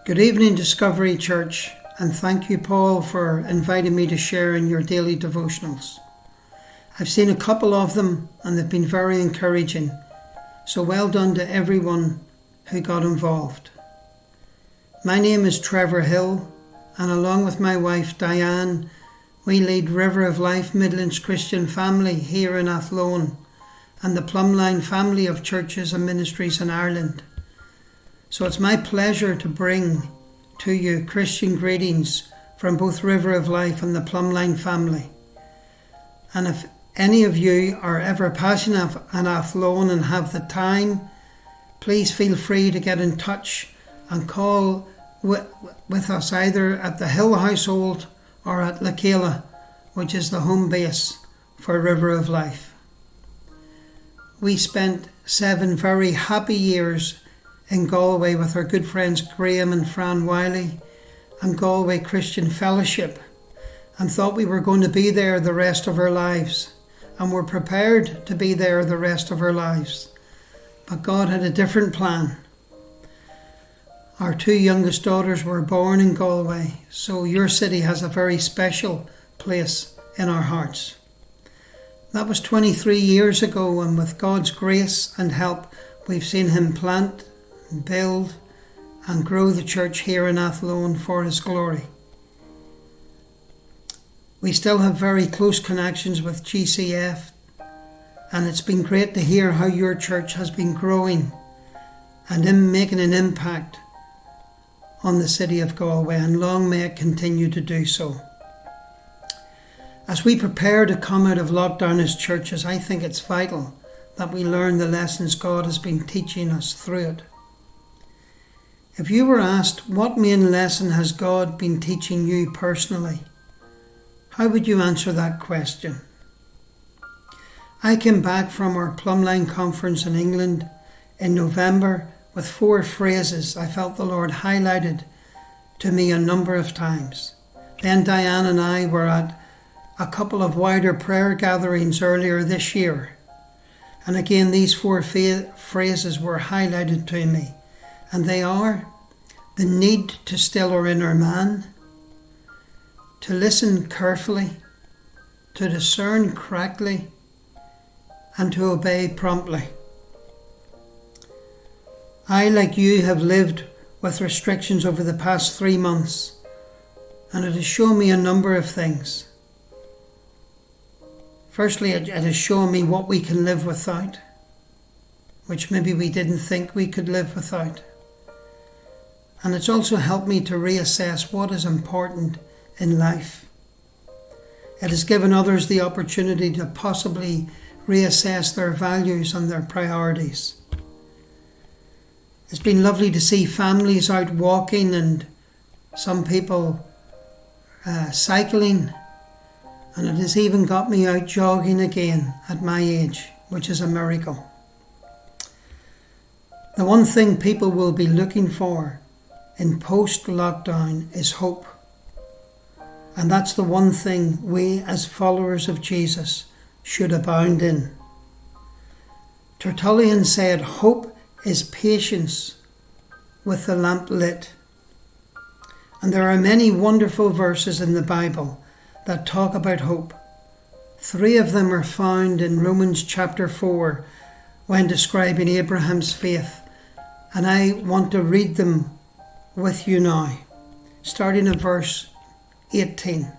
Good evening, Discovery Church, and thank you, Paul, for inviting me to share in your daily devotionals. I've seen a couple of them and they've been very encouraging, so well done to everyone who got involved. My name is Trevor Hill, and along with my wife Diane, we lead River of Life Midlands Christian Family here in Athlone and the Plumline family of churches and ministries in Ireland. So it's my pleasure to bring to you Christian greetings from both River of Life and the Plumline family. And if any of you are ever passionate in Athlone and have the time, please feel free to get in touch and call with us either at the Hill household or at Lakela, which is the home base for River of Life. We spent 7 very happy years in Galway with our good friends Graham and Fran Wiley and Galway Christian Fellowship, and thought we were going to be there the rest of our lives, and were prepared to be there the rest of our lives. But God had a different plan. Our 2 youngest daughters were born in Galway, so your city has a very special place in our hearts. That was 23 years ago, and with God's grace and help, we've seen Him plant, build and grow the church here in Athlone for His glory. We still have very close connections with GCF, and it's been great to hear how your church has been growing and making an impact on the city of Galway, and long may it continue to do so. As we prepare to come out of lockdown as churches, I think it's vital that we learn the lessons God has been teaching us through it. If you were asked, what main lesson has God been teaching you personally? How would you answer that question? I came back from our Plumline conference in England in November with 4 phrases I felt the Lord highlighted to me a number of times. Then Diane and I were at a couple of wider prayer gatherings earlier this year. And again, these 4 phrases were highlighted to me. And they are: the need to still our inner man, to listen carefully, to discern correctly, and to obey promptly. I, like you, have lived with restrictions over the past 3 months, and it has shown me a number of things. Firstly, it has shown me what we can live without, which maybe we didn't think we could live without. And it's also helped me to reassess what is important in life. It has given others the opportunity to possibly reassess their values and their priorities. It's been lovely to see families out walking and some people cycling, and it has even got me out jogging again at my age, which is a miracle. The one thing people will be looking for in post-lockdown is hope. And that's the one thing we as followers of Jesus should abound in. Tertullian said, hope is patience with the lamp lit. And there are many wonderful verses in the Bible that talk about hope. 3 of them are found in Romans chapter 4 when describing Abraham's faith. And I want to read them with you now, starting at verse 18.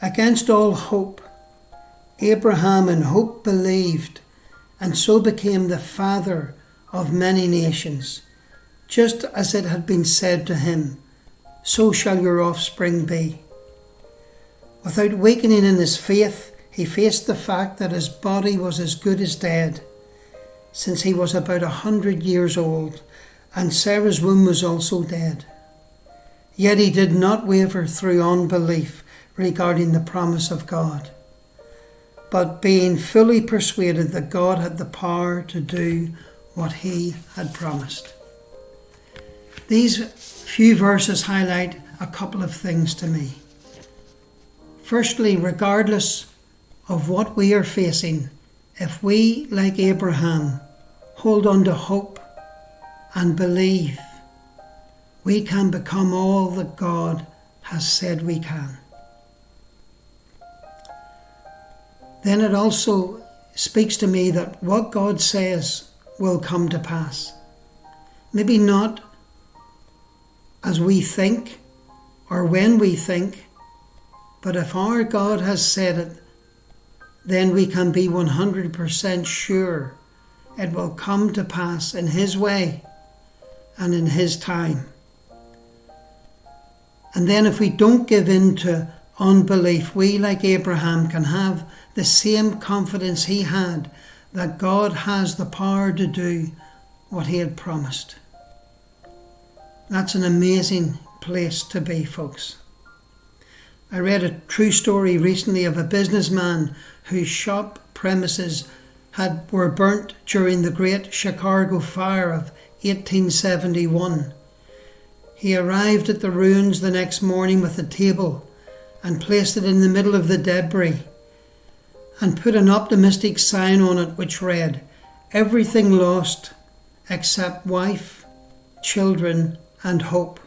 Against all hope, Abraham in hope believed, and so became the father of many nations, just as it had been said to him, so shall your offspring be. Without weakening in his faith, he faced the fact that his body was as good as dead, since he was about 100 years old, and Sarah's womb was also dead. Yet he did not waver through unbelief regarding the promise of God, but being fully persuaded that God had the power to do what He had promised. These few verses highlight a couple of things to me. Firstly, regardless of what we are facing, if we, like Abraham, hold on to hope and believe, we can become all that God has said we can. Then it also speaks to me that what God says will come to pass. Maybe not as we think or when we think, but if our God has said it, then we can be 100% sure it will come to pass in His way and in His time. And then if we don't give in to unbelief, we, like Abraham, can have the same confidence he had that God has the power to do what He had promised. That's an amazing place to be, folks. I read a true story recently of a businessman whose shop premises were burnt during the Great Chicago Fire of 1871. He arrived at the ruins the next morning with a table and placed it in the middle of the debris and put an optimistic sign on it which read, "Everything lost except wife, children and hope.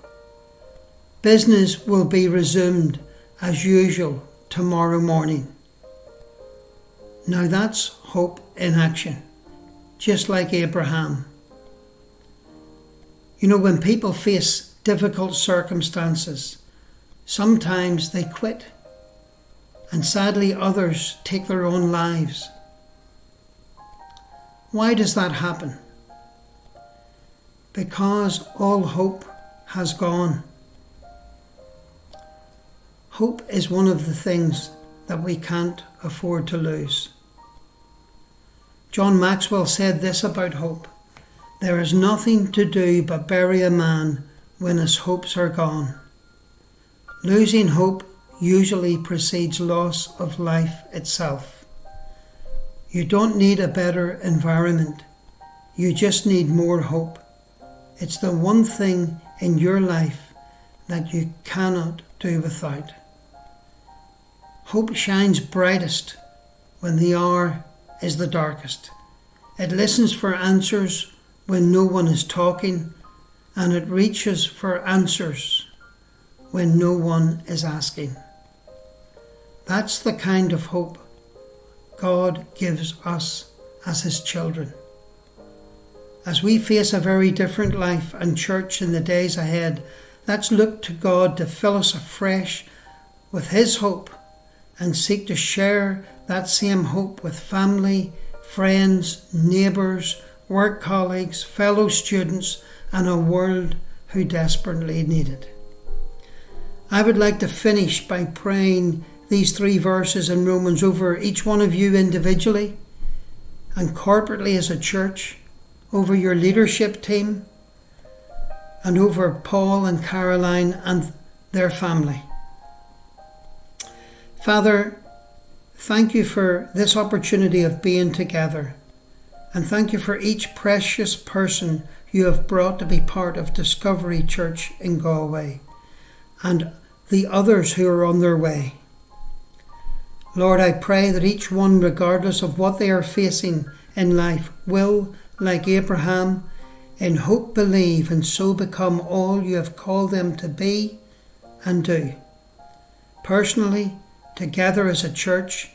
Business will be resumed as usual tomorrow morning." Now that's hope in action, just like Abraham. You know, when people face difficult circumstances, sometimes they quit, and sadly others take their own lives. Why does that happen? Because all hope has gone. Hope is one of the things that we can't afford to lose. John Maxwell said this about hope: "There is nothing to do but bury a man when his hopes are gone." Losing hope usually precedes loss of life itself. You don't need a better environment. You just need more hope. It's the one thing in your life that you cannot do without. Hope shines brightest when the hour is the darkest. It listens for answers when no one is talking, and it reaches for answers when no one is asking. That's the kind of hope God gives us as His children. As we face a very different life and church in the days ahead, let's look to God to fill us afresh with His hope and seek to share that same hope with family, friends, neighbours, work colleagues, fellow students, and a world who desperately need it. I would like to finish by praying these 3 verses in Romans over each one of you individually and corporately as a church, over your leadership team, and over Paul and Caroline and their family. Father, thank you for this opportunity of being together, and thank you for each precious person you have brought to be part of Discovery Church in Galway, and the others who are on their way. Lord, I pray that each one, regardless of what they are facing in life, will, like Abraham, in hope believe and so become all you have called them to be and do. Personally, together as a church,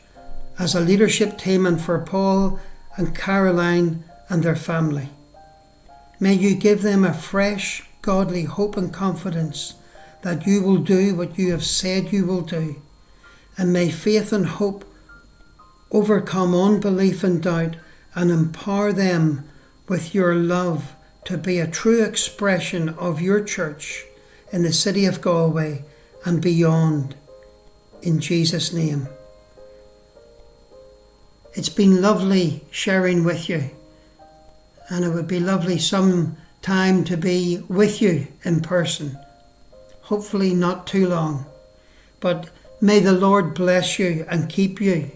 as a leadership team, and for Paul and Caroline and their family. May you give them a fresh, godly hope and confidence that you will do what you have said you will do. And may faith and hope overcome unbelief and doubt and empower them with your love to be a true expression of your church in the city of Galway and beyond. In Jesus' name. It's been lovely sharing with you, and it would be lovely some time to be with you in person. Hopefully not too long. But may the Lord bless you and keep you.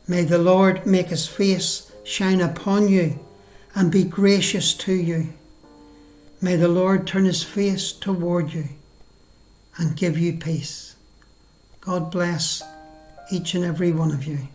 May the Lord make His face shine upon you and be gracious to you. May the Lord turn His face toward you and give you peace. God bless each and every one of you.